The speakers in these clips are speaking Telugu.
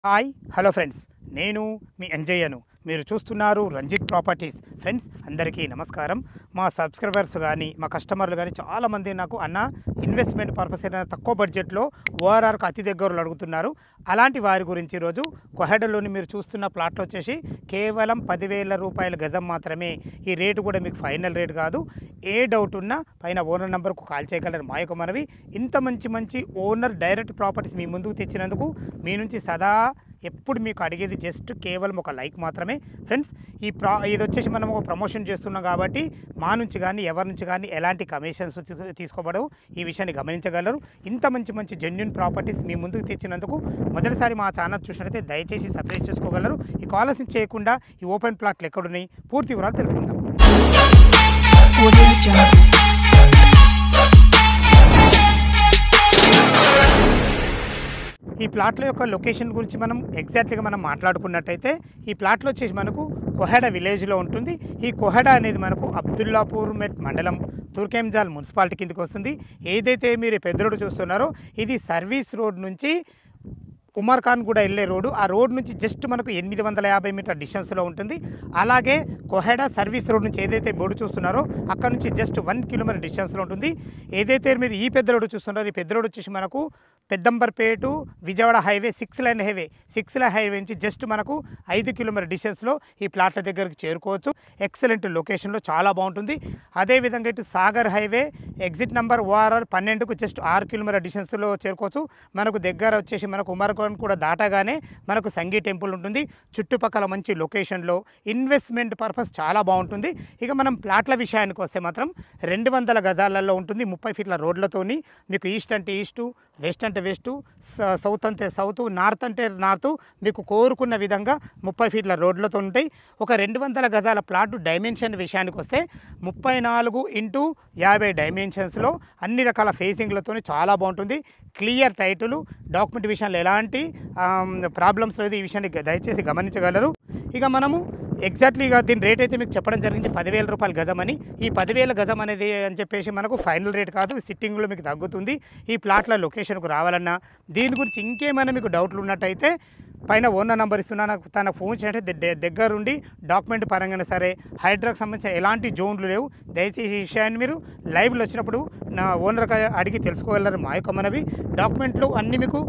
హాయ్ హలో ఫ్రెండ్స్, నేను మీ అంజయ్యను. మీరు చూస్తున్నారు రంజిత్ ప్రాపర్టీస్. ఫ్రెండ్స్ అందరికీ నమస్కారం. మా సబ్స్క్రైబర్స్ కానీ మా కస్టమర్లు కానీ చాలామంది నాకు ఇన్వెస్ట్మెంట్ పర్పస్ అయినా తక్కువ బడ్జెట్లో ఓఆర్ఆర్కి అతి దగ్గరలో అడుగుతున్నారు. అలాంటి వారి గురించి ఈరోజు కొహెడలోని మీరు చూస్తున్న ప్లాట్లు వచ్చేసి కేవలం 10,000 రూపాయల గజం మాత్రమే. ఈ రేటు కూడా మీకు ఫైనల్ రేట్ కాదు. ఏ డౌట్ ఉన్నా పైన ఓనర్ నెంబర్కు కాల్ చేయగలరు. మా యొక్క మనవి, ఇంత మంచి ఓనర్ డైరెక్ట్ ప్రాపర్టీస్ మీ ముందుకు తెచ్చినందుకు మీ నుంచి సదా ఎప్పుడు మీకు అడిగేది జస్ట్ కేవలం ఒక లైక్ మాత్రమే. ఫ్రెండ్స్ ఇది వచ్చేసి మనం ఒక ప్రమోషన్ చేస్తున్నాం కాబట్టి మా నుంచి కానీ ఎవరి నుంచి కానీ ఎలాంటి కమిషన్స్ తీసుకోబడవు. ఈ విషయాన్ని గమనించగలరు. ఇంత మంచి జెన్యూన్ ప్రాపర్టీస్ మీ ముందుకు తెచ్చినందుకు మొదటిసారి మా ఛానల్ చూసినట్లయితే దయచేసి సబ్స్క్రైబ్ చేసుకోగలరు. ఈ కాల్స్ని చేయకుండా ఈ ఓపెన్ ప్లాట్లు ఎక్కడున్నాయి పూర్తి వివరాలు తెలుసుకుందాం. ఈ ప్లాట్ల యొక్క లొకేషన్ గురించి మనం ఎగ్జాక్ట్గా మనం మాట్లాడుకున్నట్టయితే ఈ ప్లాట్లో వచ్చేసి మనకు కొహెడ విలేజ్లో ఉంటుంది. ఈ కొహెడ అనేది మనకు అబ్దుల్లాపూర్ మండలం తుర్కెంజాల్ మున్సిపాలిటీ కిందకి వస్తుంది. ఏదైతే మీరు పెద్ద రోడ్డు చూస్తున్నారో ఇది సర్వీస్ రోడ్ నుంచి ఉమర్ ఖాన్ కూడా వెళ్ళే రోడ్డు. ఆ రోడ్ నుంచి జస్ట్ మనకు 850 మీటర్ డిస్టెన్స్లో ఉంటుంది. అలాగే కొహెడ సర్వీస్ రోడ్ నుంచి ఏదైతే బోర్డు చూస్తున్నారో అక్కడ నుంచి జస్ట్ 1 కిలోమీటర్ డిస్టెన్స్లో ఉంటుంది. ఏదైతే మీరు ఈ పెద్ద రోడ్డు చూస్తున్నారో ఈ పెద్ద రోడ్డు వచ్చేసి మనకు Peddamberpet Vijayawada highway 6 line highway నుంచి జస్ట్ మనకు 5 కిలోమీటర్ డిస్టెన్స్లో ఈ ప్లాట్ల దగ్గరికి చేరుకోవచ్చు. ఎక్సలెంట్ లొకేషన్లో చాలా బాగుంటుంది. అదేవిధంగా ఇటు Sagar highway exit number ORR 12కు జస్ట్ 6 కిలోమీటర్ డిస్టెన్స్లో చేరుకోవచ్చు. మనకు దగ్గర వచ్చేసి మనకు ఉమర్ కూడా దాటగానే మనకు సంగీ టెంపుల్ ఉంటుంది. చుట్టుపక్కల మంచి లొకేషన్లో ఇన్వెస్ట్మెంట్ పర్పస్ చాలా బాగుంటుంది. ఇక మనం ప్లాట్ల విషయానికి వస్తే మాత్రం 200 గజాలలో ఉంటుంది. 30 ఫీట్ల రోడ్లతోని మీకు ఈస్ట్ అంటే ఈస్టు, వెస్ట్ అంటే వెస్టు, సౌత్ అంటే సౌత్, నార్త్ అంటే నార్త్, మీకు కోరుకున్న విధంగా 30 ఫీట్ల రోడ్లతో ఉంటాయి. ఒక 200 గజాల ప్లాట్ డైమెన్షన్ విషయానికి వస్తే 34x50 డైమెన్షన్స్లో అన్ని రకాల ఫేసింగ్లతో చాలా బాగుంటుంది. క్లియర్ టైటిల్, డాక్యుమెంట్ విషయంలో ఎలాంటి ప్రాబ్లమ్స్ లేదు. ఈ విషయాన్ని దయచేసి గమనించగలరు. ఇక మనము ఎగ్జాక్ట్లీగా దీని రేట్ అయితే మీకు చెప్పడం జరిగింది 10,000 రూపాయల గజం అని. ఈ 10,000 గజం అనేది అని చెప్పేసి మనకు ఫైనల్ రేట్ కాదు, సిట్టింగ్లో మీకు తగ్గుతుంది. ఈ ప్లాట్ల లొకేషన్కు రావాలన్నా దీని గురించి ఇంకేమైనా మీకు డౌట్లు ఉన్నట్టయితే పైన ఓనర్ నెంబర్ ఇస్తున్నా, నాకు తనకు ఫోన్ చేయండి. దగ్గరుండి డాక్యుమెంట్ పరంగా సరే హైడ్రాకి సంబంధించిన ఎలాంటి జోన్లు లేవు. దయచేసి ఈ విషయాన్ని మీరు లైవ్లో వచ్చినప్పుడు నా ఓనర్కి అడిగి తెలుసుకోగలరు. మా యొక్క మనవి డాక్యుమెంట్లు అన్నీ మీకు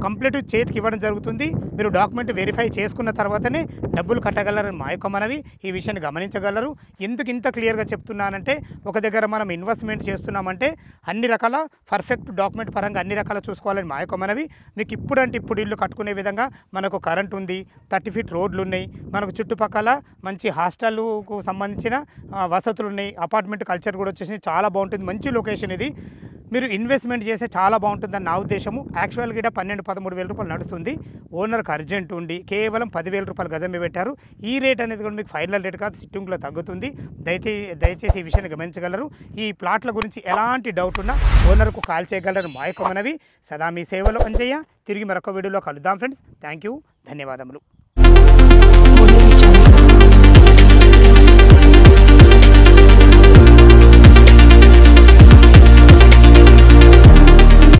కంప్లీట్ చేతికి ఇవ్వడం జరుగుతుంది. మీరు డాక్యుమెంట్ వెరిఫై చేసుకున్న తర్వాతనే డబ్బులు కట్టగలరని మా యొక్క మనవి. ఈ విషయాన్ని గమనించగలరు. ఎందుకు ఇంత క్లియర్గా చెప్తున్నానంటే ఒక దగ్గర మనం ఇన్వెస్ట్మెంట్ చేస్తున్నామంటే అన్ని రకాల పర్ఫెక్ట్ డాక్యుమెంట్ పరంగా అన్ని రకాల చూసుకోవాలని మా యొక్క మనవి. మీకు ఇప్పుడు ఇల్లు కట్టుకునే విధంగా మనకు కరెంట్ ఉంది, 30 ఫీట్ రోడ్లు ఉన్నాయి, మనకు చుట్టుపక్కల మంచి హాస్టల్కు సంబంధించిన వసతులు ఉన్నాయి. అపార్ట్మెంట్ కల్చర్ కూడా వచ్చేసి చాలా బాగుంటుంది. మంచి లొకేషన్ ఇది. మీరు ఇన్వెస్ట్మెంట్ చేస్తే చాలా బాగుంటుందని నా ఉద్దేశము. యాక్చువల్గా ఇక్కడ 12-13 వేల రూపాయలు నడుస్తుంది. ఓనర్కి అర్జెంట్ ఉండి కేవలం 10,000 రూపాయలు గజమే పెట్టారు. ఈ రేట్ అనేది కూడా మీకు ఫైనల్ రేట్ కాదు, సిట్టింగ్లో తగ్గుతుంది. దయచేసి ఈ విషయాన్ని గమనించగలరు. ఈ ప్లాట్ల గురించి ఎలాంటి డౌట్ ఉన్నా ఓనర్కు కాల్ చేయగలరు. మా యొక్క మనవి. సదా మీ సేవలో అంజయ్య. తిరిగి మరొక వీడియోలో కలుద్దాం ఫ్రెండ్స్. థ్యాంక్ యూ, ధన్యవాదములు.